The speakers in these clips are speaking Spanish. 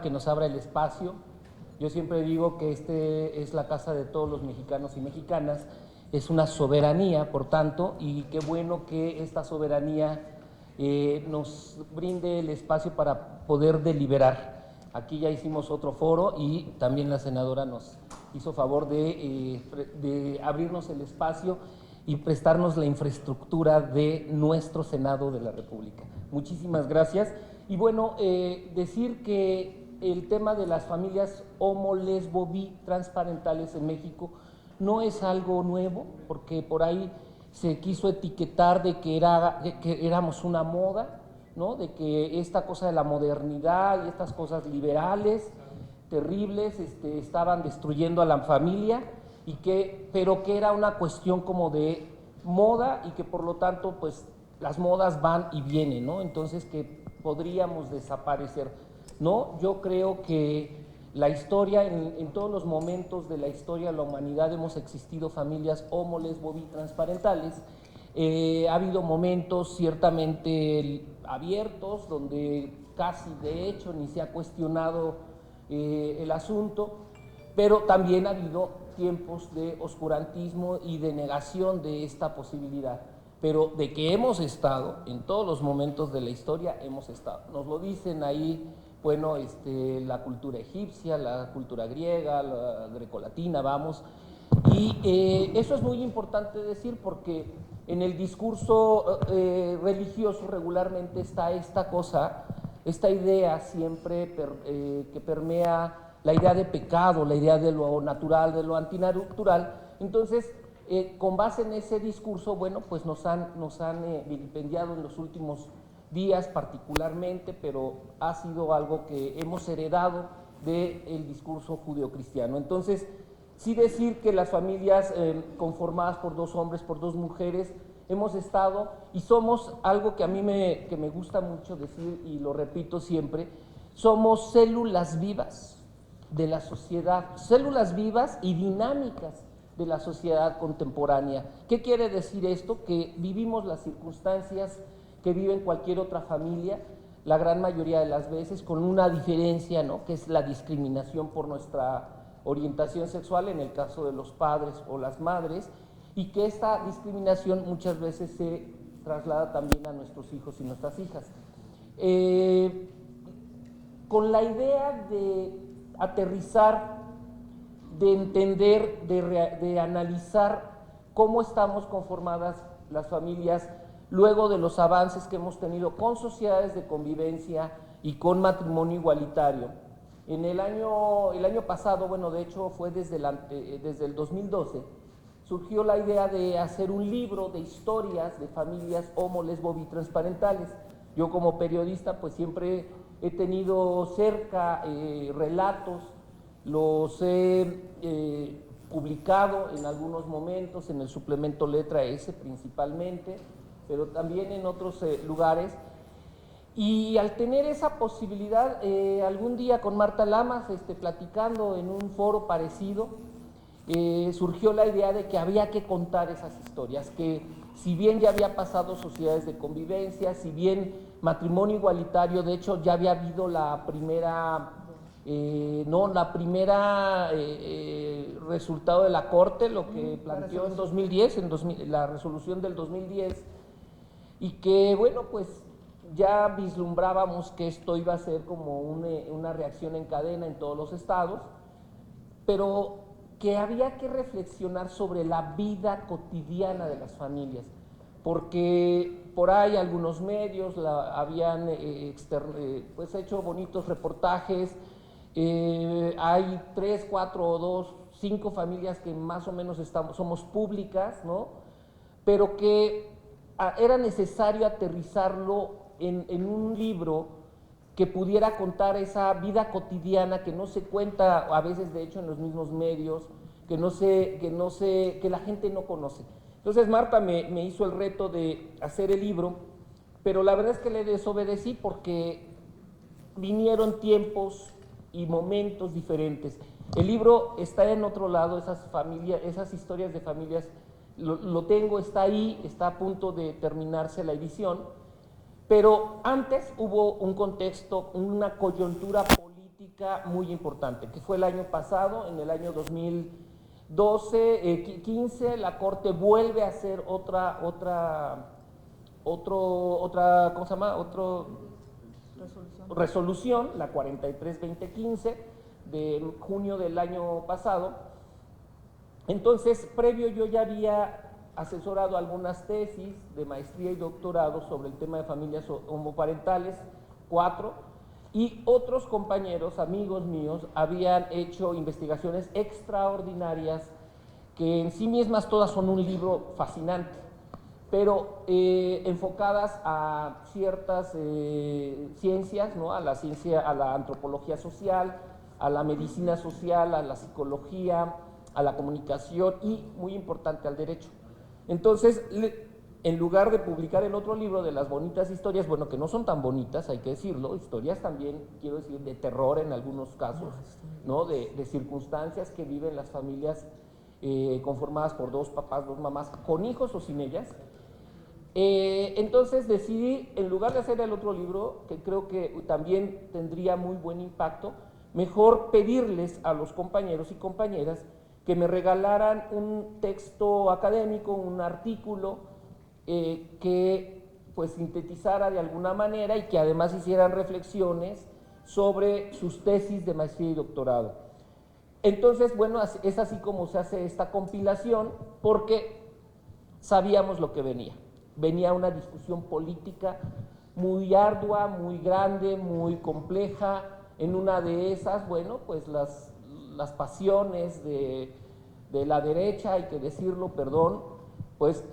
Que nos abra el espacio. Yo siempre digo que este es la casa de todos los mexicanos y mexicanas, es una soberanía, por tanto, y qué bueno que esta soberanía nos brinde el espacio para poder deliberar. Aquí ya hicimos otro foro y también la senadora nos hizo favor de abrirnos el espacio y prestarnos la infraestructura de nuestro Senado de la República. Muchísimas gracias. Y bueno, decir que el tema de las familias homo, lesbo, bi, transparentales en México no es algo nuevo, porque por ahí se quiso etiquetar de que éramos una moda, ¿no? De que esta cosa de la modernidad y estas cosas liberales, terribles, estaban destruyendo a la familia, pero que era una cuestión como de moda y que por lo tanto pues las modas van y vienen, ¿no? Entonces que podríamos desaparecer. No, yo creo que la historia, en todos los momentos de la historia de la humanidad hemos existido familias homo, lesbo, bi, transparentales. Ha habido momentos ciertamente abiertos donde casi de hecho ni se ha cuestionado el asunto, pero también ha habido tiempos de oscurantismo y de negación de esta posibilidad. Pero de que hemos estado, en todos los momentos de la historia hemos estado. Nos lo dicen ahí, bueno, la cultura egipcia, la cultura griega, la grecolatina, vamos. Y eso es muy importante decir porque en el discurso religioso regularmente está esta cosa, esta idea siempre que permea la idea de pecado, la idea de lo natural, de lo antinatural. Entonces, con base en ese discurso, bueno, pues nos han vilipendiado en los últimos días particularmente, pero ha sido algo que hemos heredado del discurso judeocristiano. Entonces, sí decir que las familias conformadas por dos hombres, por dos mujeres, hemos estado y somos algo que a mí que me gusta mucho decir y lo repito siempre, somos células vivas de la sociedad, células vivas y dinámicas de la sociedad contemporánea. ¿Qué quiere decir esto? Que vivimos las circunstancias que viven cualquier otra familia, la gran mayoría de las veces, con una diferencia, ¿no? Que es la discriminación por nuestra orientación sexual, en el caso de los padres o las madres, y que esta discriminación muchas veces se traslada también a nuestros hijos y nuestras hijas. Con la idea de aterrizar, de entender, de analizar cómo estamos conformadas las familias luego de los avances que hemos tenido con sociedades de convivencia y con matrimonio igualitario. En el año pasado, bueno, de hecho fue desde el 2012, surgió la idea de hacer un libro de historias de familias homo, lesbo, bi, transparentales. Yo como periodista pues siempre he tenido cerca relatos, los he publicado en algunos momentos, en el suplemento Letra S principalmente, pero también en otros lugares. Y al tener esa posibilidad, algún día con Marta Lamas, platicando en un foro parecido, surgió la idea de que había que contar esas historias, que si bien ya había pasado sociedades de convivencia, si bien matrimonio igualitario, de hecho ya había habido la primera resultado de la Corte, lo que planteó en 2010, la resolución del 2010, y que bueno, pues ya vislumbrábamos que esto iba a ser como una reacción en cadena en todos los estados, pero que había que reflexionar sobre la vida cotidiana de las familias, porque por ahí algunos medios habían pues hecho bonitos reportajes, hay 3, 4 o 2, 5 familias que más o menos somos públicas, ¿no? Pero que era necesario aterrizarlo en un libro que pudiera contar esa vida cotidiana que no se cuenta a veces de hecho en los mismos medios, que la gente no conoce. Entonces Marta me hizo el reto de hacer el libro, pero la verdad es que le desobedecí porque vinieron tiempos y momentos diferentes. El libro está en otro lado, esas historias de familias, lo tengo, está ahí, está a punto de terminarse la edición, pero antes hubo un contexto, una coyuntura política política muy importante, que fue el año pasado, en el año 2012, 15, la Corte vuelve a hacer otra, ¿cómo se llama? Resolución, la 43-2015, de junio del año pasado. Entonces, previo yo ya había asesorado algunas tesis de maestría y doctorado sobre el tema de familias homoparentales, 4, y otros compañeros, amigos míos, habían hecho investigaciones extraordinarias que en sí mismas todas son un libro fascinante, pero enfocadas a ciertas ciencias, ¿no? A la ciencia, a la antropología social, a la medicina social, a la psicología, a la comunicación y, muy importante, al derecho. Entonces, en lugar de publicar el otro libro de las bonitas historias, bueno, que no son tan bonitas, hay que decirlo, historias también, quiero decir, de terror en algunos casos, ¿no? De circunstancias que viven las familias conformadas por 2 papás, 2 mamás, con hijos o sin ellas. Entonces decidí, en lugar de hacer el otro libro, que creo que también tendría muy buen impacto, mejor pedirles a los compañeros y compañeras que me regalaran un texto académico, un artículo que pues sintetizara de alguna manera y que además hicieran reflexiones sobre sus tesis de maestría y doctorado. Entonces, bueno, es así como se hace esta compilación, porque sabíamos lo que venía. Venía una discusión política muy ardua, muy grande, muy compleja. En una de esas, bueno, pues las pasiones de la derecha, hay que decirlo, perdón, pues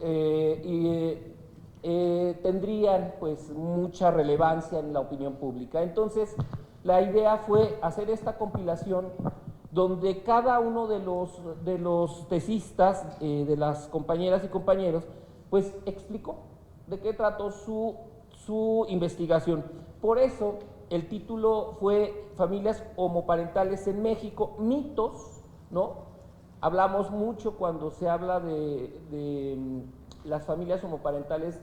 tendrían pues mucha relevancia en la opinión pública. Entonces, la idea fue hacer esta compilación donde cada uno de los tesistas, de las compañeras y compañeros, pues explicó de qué trató su investigación. Por eso el título fue Familias homoparentales en México, mitos, ¿no? Hablamos mucho cuando se habla de las familias homoparentales,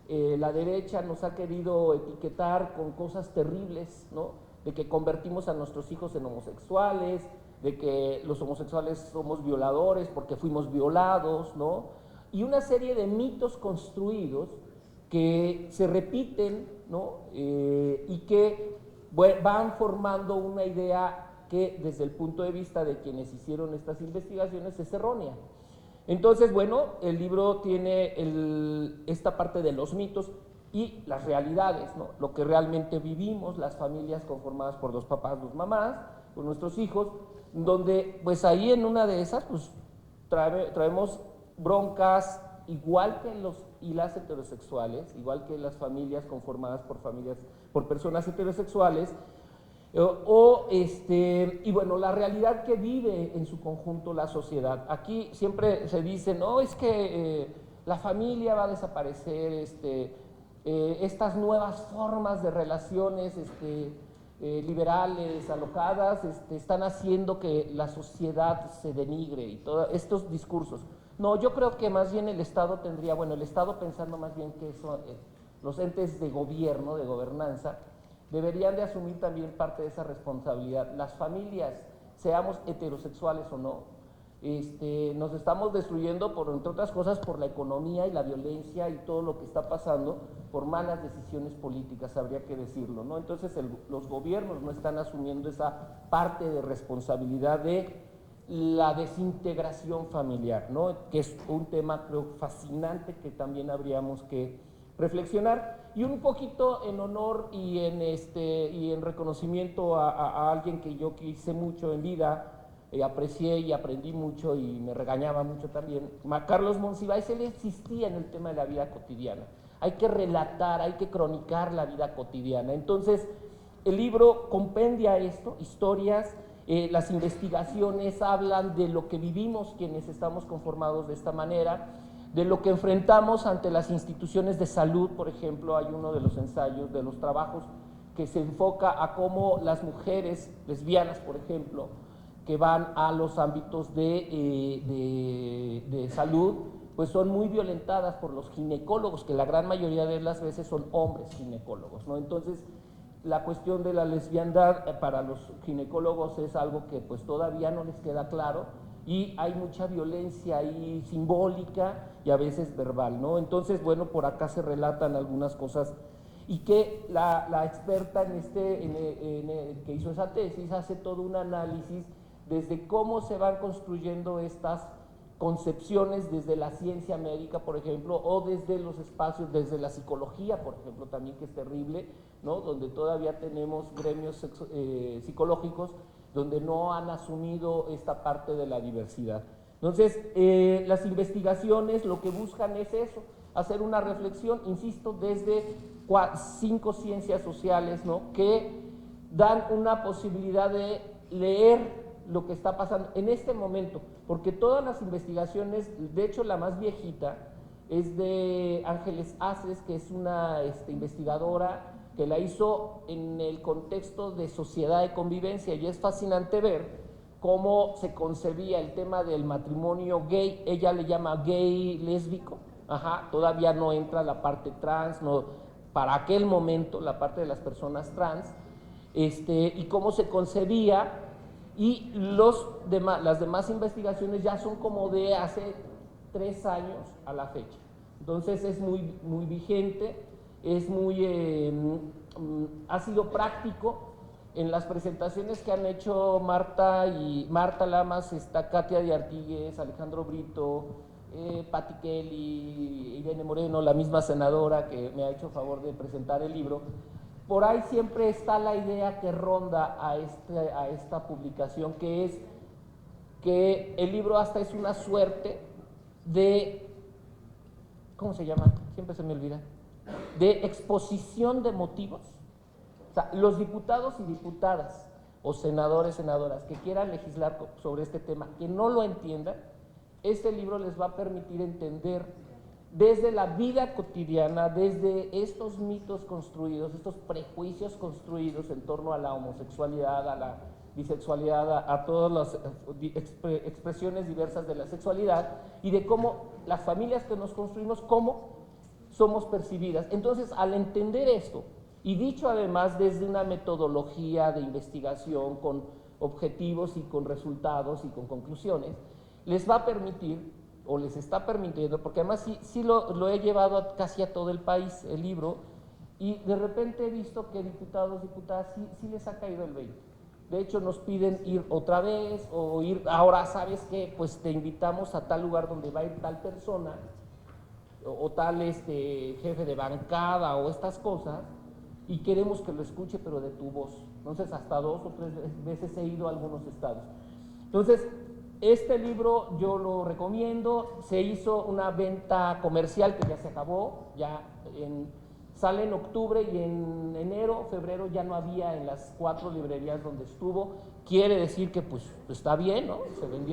la derecha nos ha querido etiquetar con cosas terribles, ¿no? De que convertimos a nuestros hijos en homosexuales, de que los homosexuales somos violadores porque fuimos violados, ¿no? Y una serie de mitos construidos que se repiten, ¿no? Y que van formando una idea que desde el punto de vista de quienes hicieron estas investigaciones es errónea. Entonces, bueno, el libro tiene esta parte de los mitos y las realidades, ¿no? Lo que realmente vivimos, las familias conformadas por 2 papás, 2 mamás, con nuestros hijos, donde pues ahí en una de esas pues traemos broncas igual que los y las heterosexuales, igual que las familias conformadas por personas heterosexuales, y bueno, la realidad que vive en su conjunto la sociedad. Aquí siempre se dice, no, es que la familia va a desaparecer, estas nuevas formas de relaciones liberales, alocadas, están haciendo que la sociedad se denigre y todos estos discursos. No, yo creo que más bien el Estado tendría, bueno, el Estado pensando más bien que eso, los entes de gobierno, de gobernanza, deberían de asumir también parte de esa responsabilidad. Las familias, seamos heterosexuales o no, nos estamos destruyendo, entre otras cosas, por la economía y la violencia y todo lo que está pasando, por malas decisiones políticas, habría que decirlo, ¿no? Entonces los gobiernos no están asumiendo esa parte de responsabilidad de la desintegración familiar, ¿no? Que es un tema, creo, fascinante que también habríamos que reflexionar. Y un poquito en honor y en reconocimiento a alguien que yo quise mucho en vida, aprecié y aprendí mucho y me regañaba mucho también, Carlos Monsiváis. Él insistía en el tema de la vida cotidiana. Hay que relatar, hay que cronicar la vida cotidiana. Entonces, el libro compendia esto, historias, las investigaciones hablan de lo que vivimos quienes estamos conformados de esta manera, de lo que enfrentamos ante las instituciones de salud. Por ejemplo, hay uno de los ensayos, de los trabajos, que se enfoca a cómo las mujeres lesbianas, por ejemplo, que van a los ámbitos de salud, pues son muy violentadas por los ginecólogos, que la gran mayoría de las veces son hombres ginecólogos, ¿no? Entonces, La cuestión de la lesbiandad para los ginecólogos es algo que pues todavía no les queda claro y hay mucha violencia ahí simbólica y a veces verbal, ¿no? Entonces, bueno, por acá se relatan algunas cosas y que la experta que hizo esa tesis hace todo un análisis desde cómo se van construyendo estas concepciones desde la ciencia médica, por ejemplo, o desde los espacios, desde la psicología, por ejemplo, también, que es terrible, ¿no? Donde todavía tenemos gremios psicológicos donde no han asumido esta parte de la diversidad. Entonces, las investigaciones lo que buscan es eso, hacer una reflexión, insisto, desde 5 ciencias sociales, ¿no? Que dan una posibilidad de leer lo que está pasando en este momento, porque todas las investigaciones, de hecho la más viejita, es de Ángeles Aces, que es una investigadora que la hizo en el contexto de sociedad de convivencia, y es fascinante ver cómo se concebía el tema del matrimonio gay. Ella le llama gay lésbico, todavía no entra la parte trans, no, para aquel momento la parte de las personas trans, y cómo se concebía, y las demás investigaciones ya son como de hace 3 años a la fecha. Entonces es muy, muy vigente, es muy, ha sido práctico. En las presentaciones que han hecho Marta Lamas, está Katia de Artigues, Alejandro Brito, Patti Kelly, Irene Moreno, la misma senadora que me ha hecho favor de presentar el libro. Por ahí siempre está la idea que ronda a esta publicación, que es que el libro hasta es una suerte de, ¿cómo se llama? Siempre se me olvida. De exposición de motivos. O sea, los diputados y diputadas o senadores, senadoras que quieran legislar sobre este tema, que no lo entiendan, este libro les va a permitir entender desde la vida cotidiana, desde estos mitos construidos, estos prejuicios construidos en torno a la homosexualidad, a la bisexualidad, a todas las expresiones diversas de la sexualidad, y de cómo las familias que nos construimos, cómo somos percibidas. Entonces, al entender esto, y dicho además desde una metodología de investigación con objetivos y con resultados y con conclusiones, les va a permitir, o les está permitiendo, porque además sí lo he llevado casi a todo el país, el libro, y de repente he visto que diputados, diputadas, sí les ha caído el 20. De hecho, nos piden ir otra vez, o ir, ahora, ¿sabes qué? Pues te invitamos a tal lugar donde va a ir tal persona, o tal jefe de bancada, o estas cosas, y queremos que lo escuche, pero de tu voz. Entonces, hasta 2 o 3 veces he ido a algunos estados. Entonces, este libro yo lo recomiendo. Se hizo una venta comercial que ya se acabó, sale en octubre, y en enero, febrero ya no había en las 4 librerías donde estuvo. Quiere decir que pues está bien, ¿no? Se vendió.